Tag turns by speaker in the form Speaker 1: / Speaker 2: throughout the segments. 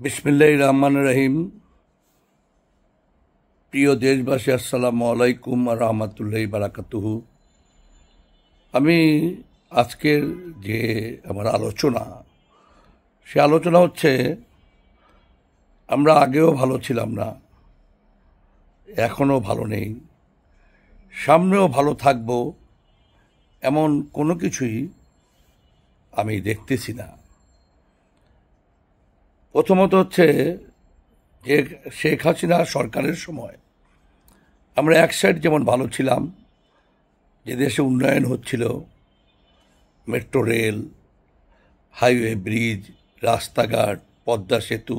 Speaker 1: বিসমিল্লাহির রহমানির রহিম। প্রিয় দেশবাসী, আসসালামু আলাইকুম ওয়া রাহমাতুল্লাহি ওয়া বারাকাতুহু। আমি আজকের যে আমার আলোচনা, সে আলোচনা হচ্ছে আমরা আগেও ভালো ছিলাম না, এখনও ভালো নেই, সামনেও ভালো থাকবো এমন কোনো কিছুই আমি দেখতেছি না। প্রথমত হচ্ছে যে শেখ হাসিনা সরকারের সময় আমরা এক সাইড যেমন ভালো ছিলাম, যে দেশে উন্নয়ন হচ্ছিল, মেট্রো রেল, হাইওয়ে, ব্রিজ, রাস্তাঘাট, পদ্মা সেতু,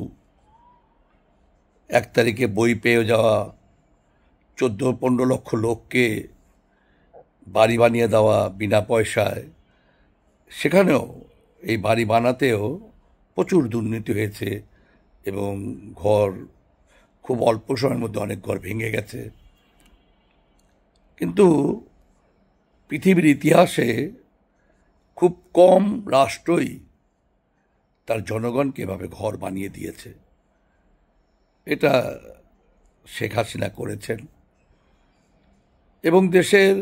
Speaker 1: 1 তারিখে বই পেয়ে যাওয়া, 14-15 লক্ষ লোককে বাড়ি বানিয়ে দেওয়া বিনা পয়সায়। সেখানেও এই বাড়ি বানাতেও প্রচুর দুর্নীতি হয়েছে এবং ঘর খুব অল্প সময়ের মধ্যে অনেক ঘর ভেঙে গেছে। কিন্তু পৃথিবীর ইতিহাসে খুব কম রাষ্ট্রই তার জনগণকে এভাবে ঘর বানিয়ে দিয়েছে। এটা শেখ হাসিনা করেছেন। এবং দেশের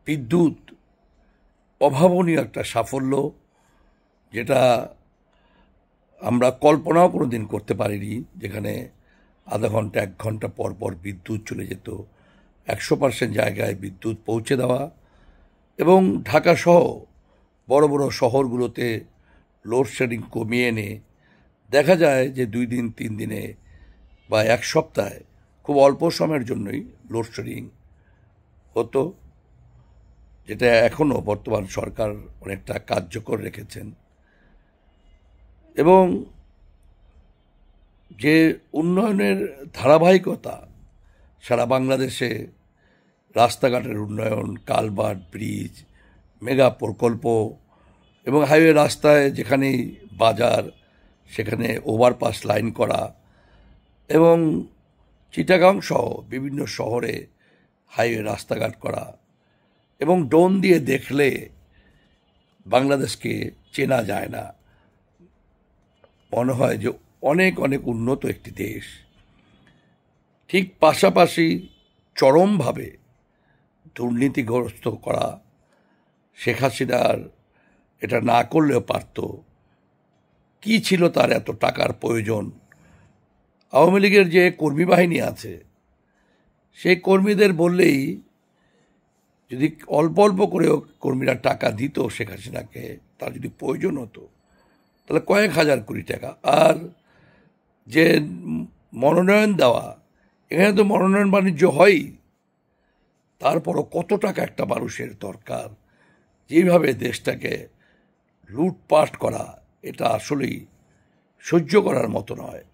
Speaker 1: বিদ্যুৎ অভাবনীয় একটা সাফল্য, যেটা আমরা কল্পনাও কোনো দিন করতে পারিনি। যেখানে আধা ঘন্টা 1 ঘন্টা পর পর বিদ্যুৎ চলে যেত, 100% জায়গায় বিদ্যুৎ পৌঁছে দেওয়া, এবং ঢাকা সহ বড় বড় শহরগুলোতে লোডশেডিং কমিয়ে এনে দেখা যায় যে 2 দিন 3 দিনে বা 1 সপ্তাহে খুব অল্প সময়ের জন্যই লোডশেডিং হতো, যেটা এখনও বর্তমান সরকার অনেকটা কার্যকর রেখেছেন। এবং যে উন্নয়নের ধারাবাহিকতা সারা বাংলাদেশে, রাস্তাঘাটের উন্নয়ন, কালভার্ট, ব্রিজ, মেগা প্রকল্প এবং হাইওয়ে রাস্তায় যেখানেই বাজার সেখানে ওভারপাস লাইন করা, এবং চিটাগাং সহ বিভিন্ন শহরে হাইওয়ে রাস্তাঘাট করা, এবং ড্রোন দিয়ে দেখলে বাংলাদেশকে চেনা যায় না, মনে হয় যে অনেক অনেক উন্নত একটি দেশ। ঠিক পাশাপাশি চরমভাবে দুর্নীতিগ্রস্ত করা শেখ হাসিনার, এটা না করলেও পারত। কি ছিল তার এত টাকার প্রয়োজন? আওয়ামী লীগের যে কর্মী বাহিনী আছে, সেই কর্মীদের বললেই যদি অল্প অল্প করেও কর্মীরা টাকা দিত শেখ হাসিনাকে, তার যদি প্রয়োজন হতো, তাহলে কয়েক হাজার কোটি টাকা। আর যে মনোনয়ন দেওয়া, এখানে তো মনোনয়ন বাণিজ্য হয়ই, তারপরও কত টাকা একটা মানুষের দরকার। যেভাবে দেশটাকে লুটপাট করা, এটা আসলেই সহ্য করার মতো নয়।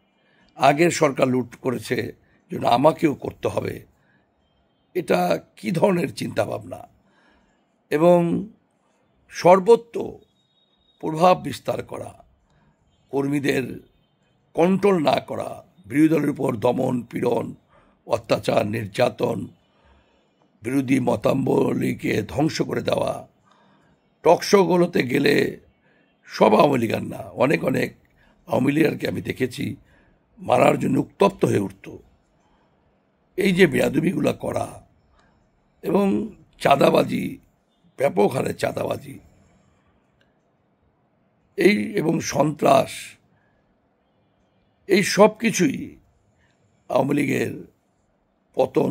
Speaker 1: আগের সরকার লুট করেছে, যেন আমাকেও করতে হবে, এটা কি ধরনের চিন্তাভাবনা? এবং সর্বত্র প্রভাব বিস্তার করা, কর্মীদের কন্ট্রোল না করা, বিরোধী দলের উপর দমন পীড়ন, অত্যাচার, নির্যাতন, বিরোধী মতাবলীকে ধ্বংস করে দেওয়া। টকশোগুলোতে গেলে সব আওয়ামী লীগার না, অনেক অনেক আওয়ামী লীগারকে আমি দেখেছি মারার জন্য উত্তপ্ত হয়ে উঠত। এই যে বেয়াদবিগুলো করা, এবং চাঁদাবাজি, ব্যাপক হারে চাঁদাবাজি, এই এবং সন্ত্রাস, এই সব কিছুই আওয়ামী লীগের পতন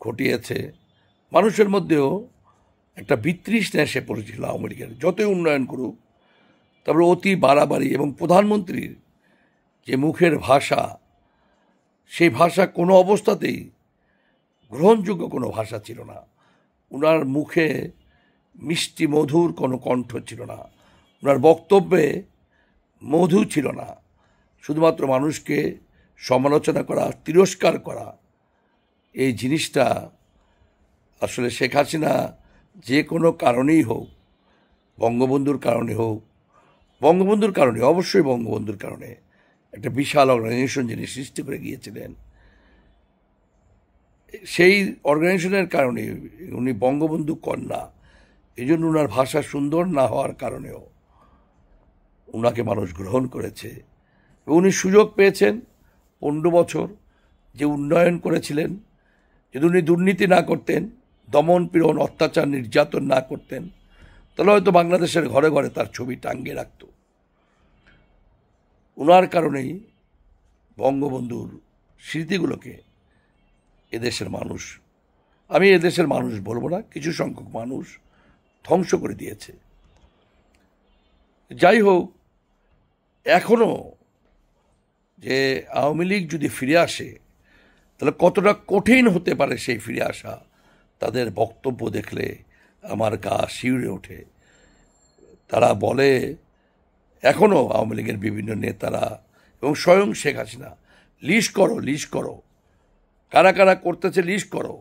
Speaker 1: ঘটিয়েছে। মানুষের মধ্যেও একটা বিতৃষ্ণা এসে পড়েছিল আওয়ামী লীগের। যতই উন্নয়ন করুক, তারপরে অতি বাড়াবাড়ি, এবং প্রধানমন্ত্রীর যে মুখের ভাষা, সেই ভাষা কোনো অবস্থাতেই গ্রহণযোগ্য কোনো ভাষা ছিল না। ওনার মুখে মিষ্টি মধুর কোনো কণ্ঠ ছিল না, ওনার বক্তব্যে মধু ছিল না। শুধুমাত্র মানুষকে সমালোচনা করা, তিরস্কার করা, এই জিনিসটা আসলে শেখ হাসিনা যে কোনো কারণেই হোক, বঙ্গবন্ধুর কারণে হোক, বঙ্গবন্ধুর কারণে, অবশ্যই বঙ্গবন্ধুর কারণে একটা বিশাল অর্গানাইজেশন যিনি সৃষ্টি করে গিয়েছিলেন, সেই অর্গানাইজেশনের কারণে উনি বঙ্গবন্ধু কন্যা, এই জন্য ওনার ভাষা সুন্দর না হওয়ার কারণেও ওনাকে মানুষ গ্রহণ করেছে। উনি সুযোগ পেয়েছেন 15 বছর যে উন্নয়ন করেছিলেন, যদি উনি দুর্নীতি না করতেন, দমন পীড়ন অত্যাচার নির্যাতন না করতেন, তাহলে হয়তো বাংলাদেশের ঘরে ঘরে তার ছবি টাঙ্গিয়ে রাখত। ওনার কারণেই বঙ্গবন্ধুর স্মৃতিগুলোকে এদেশের মানুষ, আমি এদেশের মানুষ বলবো না, কিছু সংখ্যক মানুষ ধ্বংস করে দিয়েছে। যাই হোক, এখনো যে আওয়ামী লীগ যদি ফিরে আসে তাহলে কতটা কঠিন হতে পারে সেই ফিরে আসা, তাদের বক্তব্য দেখলে আমার গা শিউরে ওঠে। তারা বলে, এখনও আওয়ামী লীগের বিভিন্ন নেতারা এবং স্বয়ং শেখ হাসিনা, লিস্ট করো, লিস্ট করো, কারা কারা করতেছে লিস্ট করো।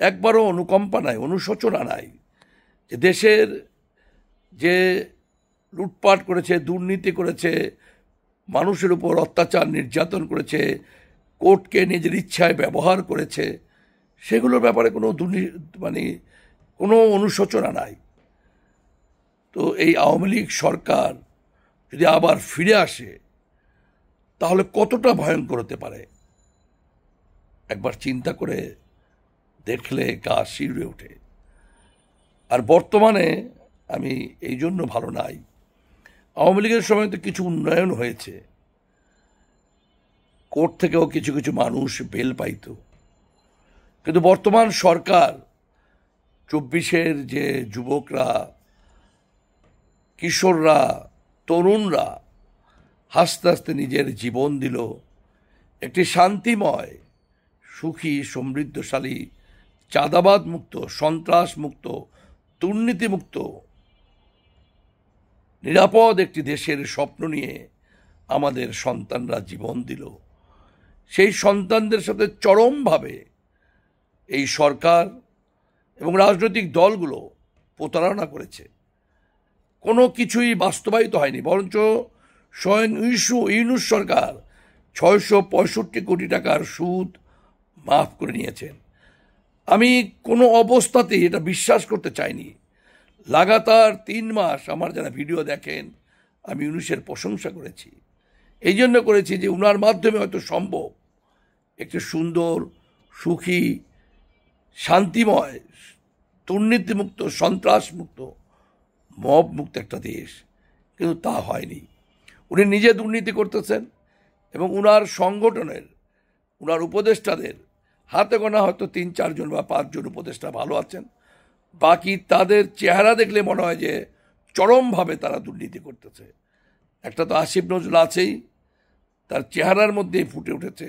Speaker 1: একবারও অনুকম্পা নাই, অনুশোচনা নাই যে দেশের যে লুটপাট করেছে, দুর্নীতি করেছে, মানুষের উপর অত্যাচার নির্যাতন করেছে, কোর্টকে নিজের ইচ্ছায় ব্যবহার করেছে, সেগুলোর ব্যাপারে কোনো কোনো অনুশোচনা নাই। তো এই আওয়ামী লীগ সরকার যদি আবার ফিরে আসে তাহলে কতটা ভয়ঙ্কর হতে পারে একবার চিন্তা করে দেখলে গা শিউরে ওঠে। আর বর্তমানে আমি এই জন্য ভালো নাই, আওয়ামী লীগের সময় তো কিছু উন্নয়ন হয়েছে, কোর্ট থেকেও কিছু কিছু মানুষ বেল পাইত, কিন্তু বর্তমান সরকার 24-এর যে যুবকরা, কিশোররা, তরুণরা হাসতে হাসতে নিজের জীবন দিল একটি শান্তিময়, সুখী, সমৃদ্ধশালী, চাঁদাবাদ মুক্ত, সন্ত্রাস মুক্ত, দুর্নীতি মুক্ত, নিরাপদ একটি দেশের স্বপ্ন নিয়ে আমাদের সন্তানরা জীবন দিল। সেই সন্তানদের সাথে চরমভাবে এই সরকার এবং রাজনৈতিক দলগুলো প্রতারণা করেছে। কোনো কিছুই বাস্তবায়িত হয়নি, বরঞ্চ স্বয়ং ইউনূস সরকার 665 কোটি টাকার সুদ মাফ করে নিয়েছেন। আমি কোনো অবস্থাতেই এটা বিশ্বাস করতে চাইনি। লাগাতার 3 মাস আমার যারা ভিডিও দেখেন, আমি ইউনূসের প্রশংসা করেছি, এই জন্য করেছি যে উনার মাধ্যমে হয়তো সম্ভব একটি সুন্দর, সুখী, শান্তিময়, দুর্নীতিমুক্ত, সন্ত্রাসমুক্ত, মব মুক্ত একটা দেশ, কিন্তু তা হয়নি। উনি নিজে দুর্নীতি করতেছেন এবং উনার সংগঠনের, উনার উপদেষ্টাদের হাতে গোনা হয়তো 3-4 জন বা 5 জন উপদেষ্টা ভালো আছেন, বাকি তাদের চেহারা দেখলে মনে হয় যে চরমভাবে তারা দুর্নীতি করতেছে। একটা তো আসিফ নজরুল আছেই, তার চেহারার মধ্যেই ফুটে উঠেছে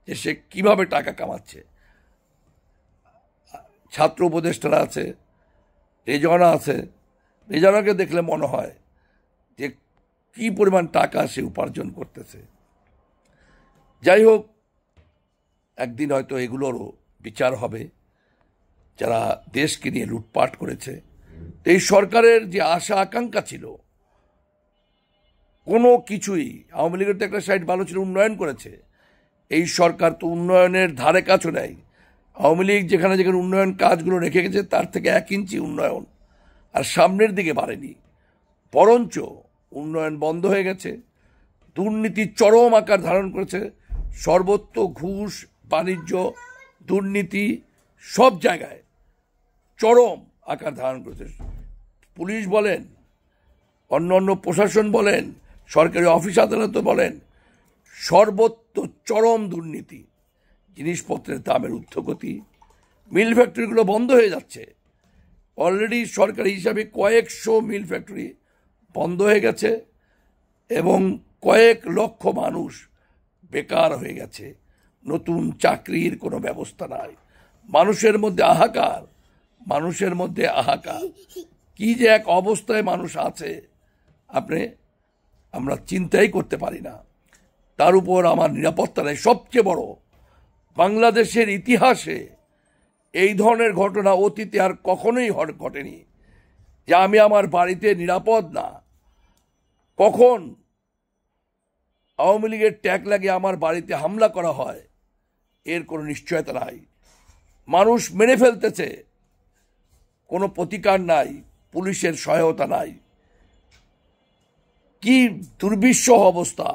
Speaker 1: যে সে কিভাবে টাকা কামাচ্ছে। ছাত্র উপদেষ্টারা আছে, রেজওয়ানা আছে, রেজওয়ানাকে দেখলে মনে হয় যে কি পরিমাণ টাকা সে উপার্জন করতেছে। যাই হোক, একদিন হয়তো এগুলোরও বিচার হবে, যারা দেশকে নিয়ে লুটপাট করেছে। তো এই সরকারের যে আশা আকাঙ্ক্ষা ছিল, কোনো কিছুই, আওয়ামী লীগের তো একটা সাইড ভালো ছিল, উন্নয়ন করেছে, এই সরকার তো উন্নয়নের ধারে কাছেও নেই। আওয়ামী লীগ যেখানে যেখানে উন্নয়ন কাজগুলো রেখে গেছে তার থেকে 1 ইঞ্চি উন্নয়ন আর সামনের দিকে বাড়েনি, বরঞ্চ উন্নয়ন বন্ধ হয়ে গেছে। দুর্নীতি চরম আকার ধারণ করেছে, সর্বত্র ঘুষ, বাণিজ্য, দুর্নীতি সব জায়গায় চরম আকার ধারণ করেছে। পুলিশ বলেন, অন্য প্রশাসন বলেন, সরকারি অফিস আদালত বলেন, সর্বত্র চরম দুর্নীতি, জিনিসপত্রের দামের ঊর্ধ্বগতি, মিল ফ্যাক্টরিগুলো বন্ধ হয়ে যাচ্ছে। অলরেডি সরকারি হিসাবে কয়েকশো মিল ফ্যাক্টরি বন্ধ হয়ে গেছে এবং কয়েক লক্ষ মানুষ বেকার হয়ে গেছে, নতুন চাকরির কোনো ব্যবস্থা নাই। মানুষের মধ্যে হাহাকার, মানুষের মধ্যে হাহাকার, কি যে এক অবস্থায় মানুষ আছে আমরা চিন্তাই করতে পারি না। তার উপর আমার নিরাপত্তা নেই। সবচেয়ে বড়, বাংলাদেশের ইতিহাসে এই ধরনের ঘটনা অতীতে আর কখনোই ঘটেনি যে আমি আমার বাড়িতে নিরাপদ না। কখন আওয়ামী লীগের ট্যাগ লাগিয়ে আমার বাড়িতে হামলা করা হয় এর কোনো নিশ্চয়তা নাই। মানুষ মেরে ফেলতেছে, কোনো প্রতিকার নাই, পুলিশের সহায়তা নাই। কি দুর্বিষহ অবস্থা।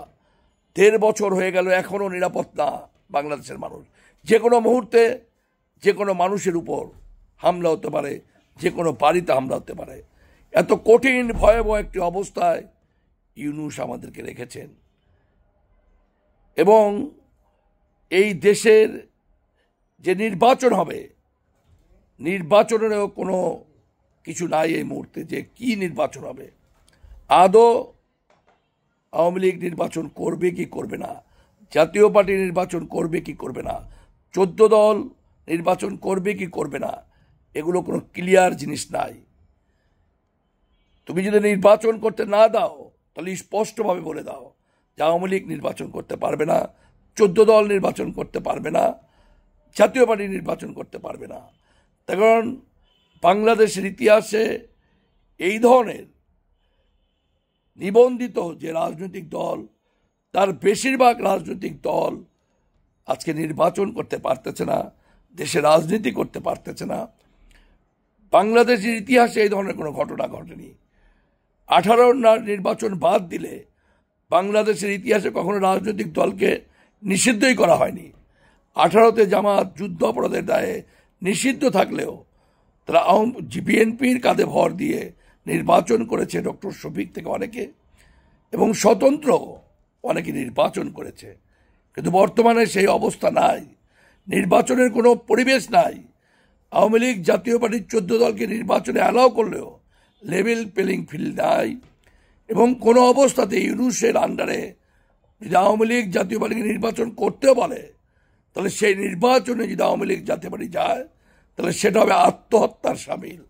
Speaker 1: দেড় বছর হয়ে গেল, এখনো নিরাপদ না বাংলাদেশের মানুষ। যে কোনো মুহূর্তে যে কোনো মানুষের উপর হামলা হতে পারে, যে কোনো বাড়িতে হামলা হতে পারে। এত কঠিন ভয়াবহ একটি অবস্থায় ইউনূস আমাদেরকে রেখেছেন। এবং এই দেশের যে নির্বাচন হবে, নির্বাচনেরও কোনো কিছু নাই এই মুহূর্তে, যে কি নির্বাচন হবে। আদৌ আওয়ামী লীগ নির্বাচন করবে কি করবে না, জাতীয় পার্টি নির্বাচন করবে কি করবে না, 14 দল নির্বাচন করবে কি করবে না, এগুলো কোনো ক্লিয়ার জিনিস নাই। তুমি যদি নির্বাচন করতে না দাও, তাহলে স্পষ্টভাবে বলে দাও যে আওয়ামী লীগ নির্বাচন করতে পারবে না, 14 দল নির্বাচন করতে পারবে না, জাতীয় পার্টি নির্বাচন করতে পারবে না। তার কারণ বাংলাদেশের ইতিহাসে এই ধরনের নিবন্ধিত যে রাজনৈতিক দল, তার বেশিরভাগ রাজনৈতিক দল আজকে নির্বাচন করতে পারতেছে না, দেশে রাজনীতি করতে পারতেছে না। বাংলাদেশের ইতিহাসে এই ধরনের কোনো ঘটনা ঘটেনি। 18 নির্বাচন বাদ দিলে বাংলাদেশের ইতিহাসে কখনো রাজনৈতিক দলকে নিষিদ্ধই করা হয়নি। 18তে জামাত যুদ্ধ অপরাধের দায়ে নিষিদ্ধ থাকলেও তারা বিএনপির কাঁধে ভর দিয়ে নির্বাচন করেছে, ডক্টর শফিক থেকে অনেকে, এবং স্বতন্ত্র অনেকে নির্বাচন করেছে। কিন্তু বর্তমানে সেই অবস্থা নাই, নির্বাচনের কোনো পরিবেশ নাই। আওয়ামী লীগ জাতীয় পার্টির 14 দলকে নির্বাচনে অ্যালাউ করলেও লেভেল প্লেইং ফিল্ড নাই। এবং কোনো অবস্থাতে ইউনূসের আন্ডারে যদি আওয়ামী লীগ জাতীয় পার্টিকে নির্বাচন করতেও বলে, তাহলে সেই নির্বাচনে যদি আওয়ামী লীগ জাতীয় পার্টি যায়, তাহলে সেটা হবে আত্মহত্যার সামিল।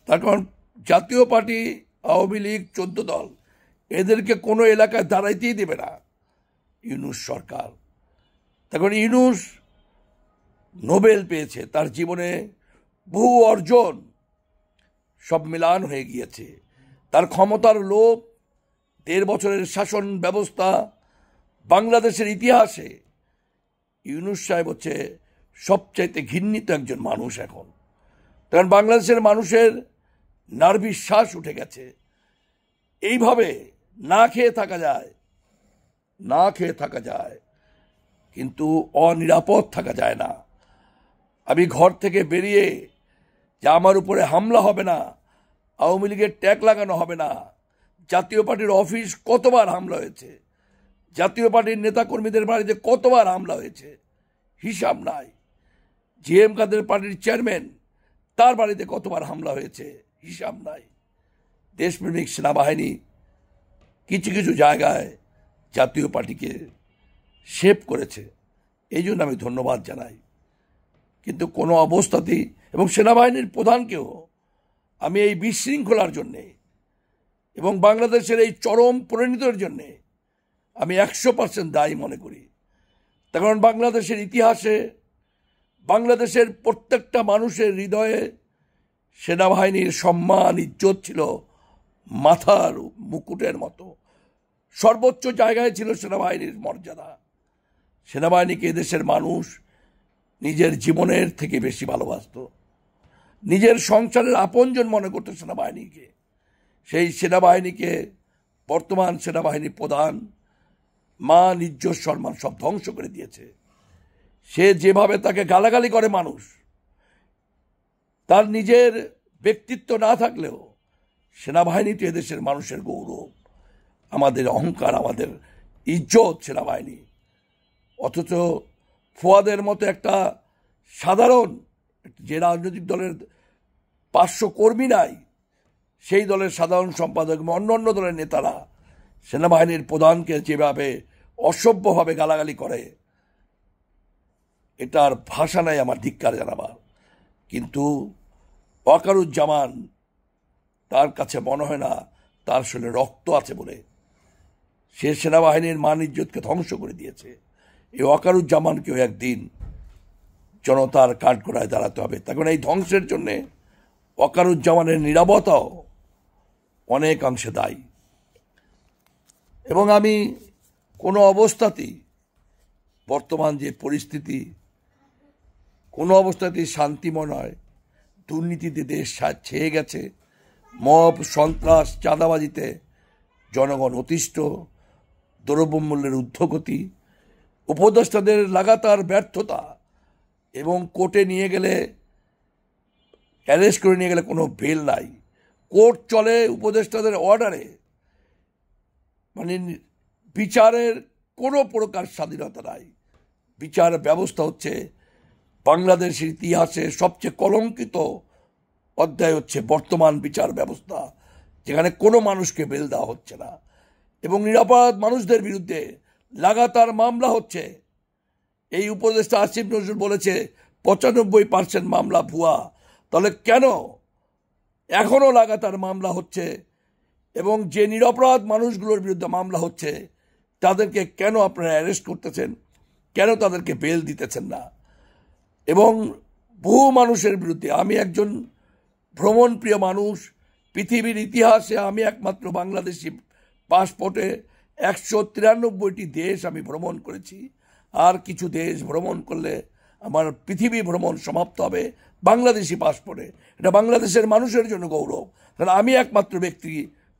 Speaker 1: তার কারণ জাতীয় পার্টি, আওয়ামী লীগ, 14 দল এদেরকে কোনো এলাকায় দাঁড়াইতেই দেবে না ইউনূস সরকার। তখন ইউনূস নোবেল পেয়েছে, তার জীবনে বহু অর্জন সব মিলান হয়ে গিয়েছে। তার ক্ষমতার লোভ, 1.5 বছরের শাসন ব্যবস্থা, বাংলাদেশের ইতিহাসে ইউনূস সাহেব হচ্ছে সবচাইতে ঘৃণিত একজন মানুষ এখন। কারণ বাংলাদেশের মানুষের নার্ভিস শ্বাস উঠে গেছে। এইভাবে না খেয়ে থাকা যায়, না খেয়ে থাকা যায়, কিন্তু অনিরাপদ থাকা যায় না। আমি ঘর থেকে বেরিয়ে যে আমার উপরে হামলা হবে না, আওয়ামী লীগের ট্যাগ লাগানো হবে না, জাতীয় পার্টির অফিস কতবার হামলা হয়েছে, জাতীয় পার্টির নেতাকর্মীদের বাড়িতে কতবার হামলা হয়েছে, হিসাব নাই। জিএম কাদের পার্টির চেয়ারম্যান, তার বাড়িতে কতবার হামলা হয়েছে, হিসাব নাই। দেশপ্রেমিক সেনাবাহিনী কিছু কিছু জায়গায় জাতীয় পার্টিকে শেপ করেছে, এই জন্য আমি ধন্যবাদ জানাই। কিন্তু কোনো অবস্থাতেই, এবং সেনাবাহিনীর প্রধানকেও আমি এই বিশৃঙ্খলার জন্যে এবং বাংলাদেশের এই চরম পরিণতির জন্যে আমি 100% দায়ী মনে করি। তার কারণ বাংলাদেশের ইতিহাসে, বাংলাদেশের প্রত্যেকটা মানুষের হৃদয়ে সেনাবাহিনীর সম্মান, ইজ্জত ছিল মাথার মুকুটের মতো। সর্বোচ্চ জায়গায় ছিল সেনাবাহিনীর মর্যাদা। সেনাবাহিনীকে এদেশের মানুষ নিজের জীবনের থেকে বেশি ভালোবাসত, নিজের সংসারের আপনজন মনে করত সেনাবাহিনীকে। সেই সেনাবাহিনীকে বর্তমান সেনাবাহিনী প্রধান মান, ইজ্জত, সম্মান সব ধ্বংস করে দিয়েছে। সে যেভাবে তাকে গালাগালি করে মানুষ, তার নিজের ব্যক্তিত্ব না থাকলেও সেনাবাহিনী তো এদেশের মানুষের গৌরব, আমাদের অহংকার, আমাদের ইজ্জত সেনাবাহিনী। অথচ ফুয়াদের মতো একটা সাধারণ, যে রাজনৈতিক দলের 500 কর্মী নাই, সেই দলের সাধারণ সম্পাদক এবং অন্য দলের নেতারা সেনাবাহিনীর প্রধানকে যেভাবে অসভ্যভাবে গালাগালি করে, এটার ভাষা নাই আমার ধিক্কার জানাবার। কিন্তু ওয়াকারুজ্জামান, তার কাছে মনে হয় না তার শরীরে রক্ত আছে বলে সে সেনাবাহিনীর মান ইজ্জতকে ধ্বংস করে দিয়েছে। এই ওয়াকারুজ্জামানকেও একদিন জনতার কাঠগড়ায় দাঁড়াতে হবে। তখন এই ধ্বংসের জন্যে ওয়াকারুজ্জামানের নীরবতাও অনেকাংশে দায়ী। এবং আমি কোনো অবস্থাতেই বর্তমান যে পরিস্থিতি, কোনো অবস্থাতেই শান্তিময় নয়। দুর্নীতিতে দেশ ছেয়ে গেছে, মব, সন্ত্রাস, চাঁদাবাজিতে জনগণ অতিষ্ঠ, দ্রব্যমূল্যের ঊর্ধ্বগতি, উপদেষ্টাদের লাগাতার ব্যর্থতা এবং কোর্টে নিয়ে গেলে, অ্যারেস্ট করে নিয়ে গেলে কোনো বেল নাই, কোর্ট চলে উপদেষ্টাদের অর্ডারে, মানে বিচারের কোনো প্রকার স্বাধীনতা নাই। বিচার ব্যবস্থা হচ্ছে বাংলাদেশের ইতিহাসে সবচেয়ে কলঙ্কিত অধ্যায় হচ্ছে বর্তমান বিচার ব্যবস্থা, যেখানে কোনো মানুষকে বেল দেওয়া হচ্ছে না এবং নিরাপরাধ মানুষদের বিরুদ্ধে লাগাতার মামলা হচ্ছে। এই উপদেষ্টা আসিফ নজরুল বলেছে 95% মামলা ভুয়া, তাহলে কেন এখনো লাগাতার মামলা হচ্ছে? এবং যে নিরপরাধ মানুষগুলোর বিরুদ্ধে মামলা হচ্ছে তাদেরকে কেন আপনারা অ্যারেস্ট করতেছেন, কেন তাদেরকে বেল দিতেছেন না? এবং বহু মানুষের বিরুদ্ধে, আমি একজন ভ্রমণপ্রিয় মানুষ, পৃথিবীর ইতিহাসে আমি একমাত্র বাংলাদেশি পাসপোর্টে 193টি দেশ আমি ভ্রমণ করেছি। আর কিছু দেশ ভ্রমণ করলে আমার পৃথিবী ভ্রমণ সমাপ্ত হবে বাংলাদেশি পাসপোর্টে। এটা বাংলাদেশের মানুষের জন্য গৌরব, কারণ আমি একমাত্র ব্যক্তি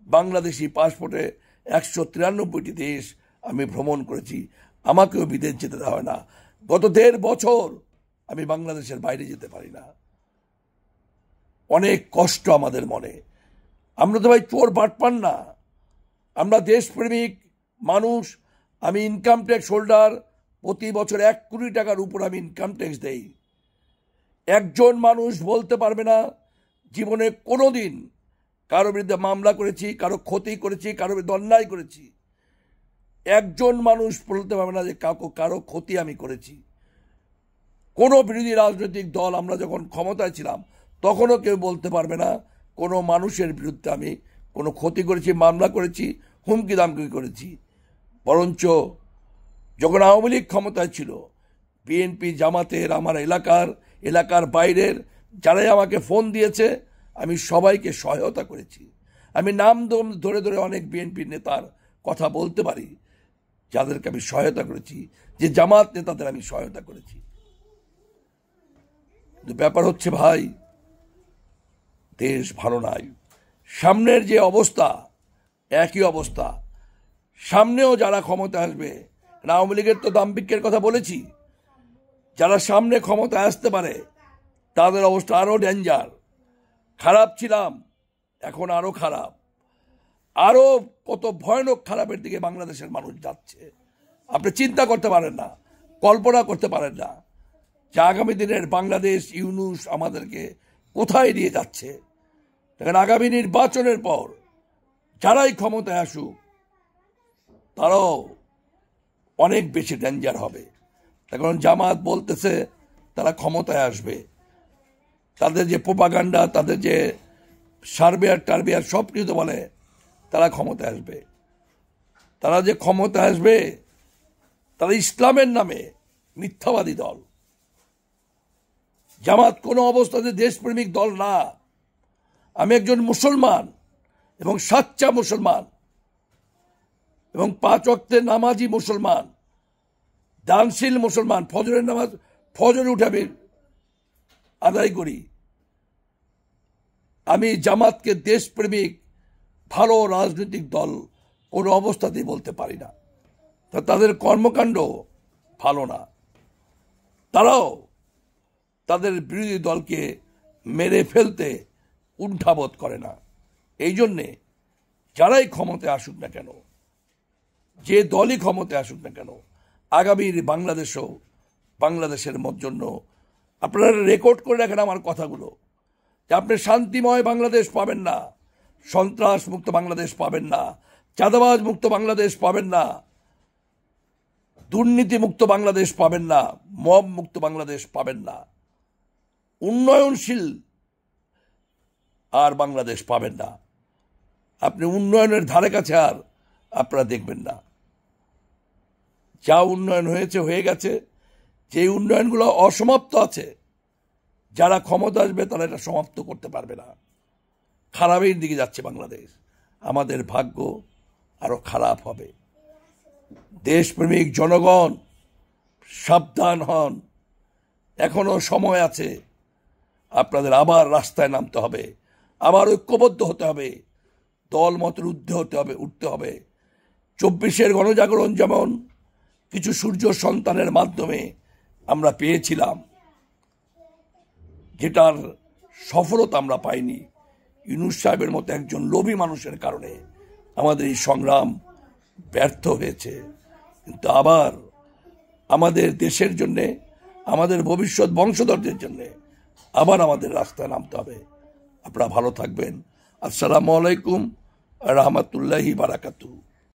Speaker 1: বাংলাদেশি পাসপোর্টে 193টি দেশ আমি ভ্রমণ করেছি। আমাকেও বিদেশ যেতে দেওয়া হয় না। গত 1.5 বছর আমি বাংলাদেশের বাইরে যেতে পারি না। অনেক কষ্ট আমাদের মনে। আমরা তো ভাই চোর বাটপার না, আমরা দেশপ্রেমিক মানুষ। আমি ইনকাম ট্যাক্স হোল্ডার, প্রতি বছর 1 কোটি টাকার উপর আমি ইনকাম ট্যাক্স দেই। একজন মানুষ বলতে পারবে না জীবনে কোনো দিন কারো বিরুদ্ধে মামলা করেছি, কারো ক্ষতি করেছি, কারো বিরুদ্ধে অন্যায় করেছি। একজন মানুষ বলতে পারবে না যে কারো ক্ষতি আমি করেছি। কোনো বিরোধী রাজনৈতিক দল আমরা যখন ক্ষমতায় ছিলাম তখনও কেউ বলতে পারবে না কোনো মানুষের বিরুদ্ধে আমি কোনো ক্ষতি করেছি, মামলা করেছি, হুমকি দামকি করেছি। বরঞ্চ যখন আওয়ামী লীগ ক্ষমতায় ছিল, বিএনপি জামাতের, আমার এলাকার বাইরের যারাই আমাকে ফোন দিয়েছে, আমি সবাইকে সহায়তা করেছি। আমি নাম ধরে ধরে অনেক বিএনপি নেতার কথা বলতে পারি যাদেরকে আমি সহায়তা করেছি, যে জামাত নেতাদের আমি সহায়তা করেছি। কিন্তু ব্যাপার হচ্ছে ভাই, দেশ ভালো নাই। সামনের যে অবস্থা একই অবস্থা, সামনেও যারা ক্ষমতা আসবে, আওয়ামী লীগের তো দাম্ভিকের কথা বলেছি, যারা সামনে ক্ষমতায় আসতে পারে তাদের অবস্থা আরো ডেঞ্জার। খারাপ ছিলাম, এখন আরো খারাপ, আরো কত ভয়ানক খারাপের দিকে বাংলাদেশের মানুষ যাচ্ছে। আপনি চিন্তা করতে পারেন না, কল্পনা করতে পারেন না যে আগামী দিনের বাংলাদেশ ইউনূস আমাদেরকে কোথায় নিয়ে যাচ্ছে। দেখেন, আগামী নির্বাচনের পর যারাই ক্ষমতায় আসুক তারাও অনেক বেশি ডেঞ্জার হবে। এখন জামাত বলতেছে তারা ক্ষমতায় আসবে, তাদের যে প্রোপাগান্ডা, তাদের যে সার্বিয়ার সব কিছু বলে তারা ক্ষমতায় আসবে। তারা যে ক্ষমতায় আসবে তারা ইসলামের নামে মিথ্যাবাদী দল। জামাত কোনো অবস্থাতে দেশপ্রেমিক দল না। আমি একজন মুসলমান এবং সাচ্চা মুসলমান এবং 5 ওয়াক্তের নামাজি মুসলমান, দানশীল মুসলমান। ফজরের নামাজ ফজরে উঠে আমি আদায় করি। আমি জামাতকে দেশপ্রেমিক ভালো রাজনৈতিক দল কোনো অবস্থাতেই বলতে পারি না। তাদের কর্মকাণ্ড ভালো না। তারাও তাদের বিরোধী দলকে মেরে ফেলতে কুণ্ঠাবোধ করে না। এই জন্যে যারাই ক্ষমতায় আসুক না কেন, যে দলই ক্ষমতায় আসুক না কেন, আগামীর বাংলাদেশের জন্য আপনারা রেকর্ড করে রাখেন আমার কথাগুলো, যে আপনি শান্তিময় বাংলাদেশ পাবেন না, সন্ত্রাস মুক্ত বাংলাদেশ পাবেন না, চাঁদাবাজ মুক্ত বাংলাদেশ পাবেন না, দুর্নীতি মুক্ত বাংলাদেশ পাবেন না, মব মুক্ত বাংলাদেশ পাবেন না, উন্নয়নশীল আর বাংলাদেশ পাবেন না। আপনি উন্নয়নের ধারে কাছে আর আপনারা দেখবেন না। যা উন্নয়ন হয়েছে হয়ে গেছে। যে উন্নয়নগুলো অসমাপ্ত আছে, যারা ক্ষমতা আসবে তারা এটা সমাপ্ত করতে পারবে না। খারাপের দিকে যাচ্ছে বাংলাদেশ। আমাদের ভাগ্য আরো খারাপ হবে। দেশপ্রেমিক জনগণ সাবধান হন, এখনো সময় আছে। আপনাদের আবার রাস্তায় নামতে হবে, আবার ঐক্যবদ্ধ হতে হবে, দল মতের ঊর্ধ্বে উঠতে হবে 24-এর গণজাগরণ যেমন কিছু সূর্য সন্তানের মাধ্যমে আমরা পেয়েছিলাম, যেটার সফলতা আমরা পাইনি। ইউনূস সাহেবের মতো একজন লোভী মানুষের কারণে আমাদের এই সংগ্রাম ব্যর্থ হয়েছে। কিন্তু আবার আমাদের দেশের জন্যে, আমাদের ভবিষ্যৎ বংশধরদের জন্যে আবার আমাদের রাস্তায় নামতে হবে। আপনারা ভালো থাকবেন। আসসালামু আলাইকুম রহমতুল্লাহি বারাকাতুহু।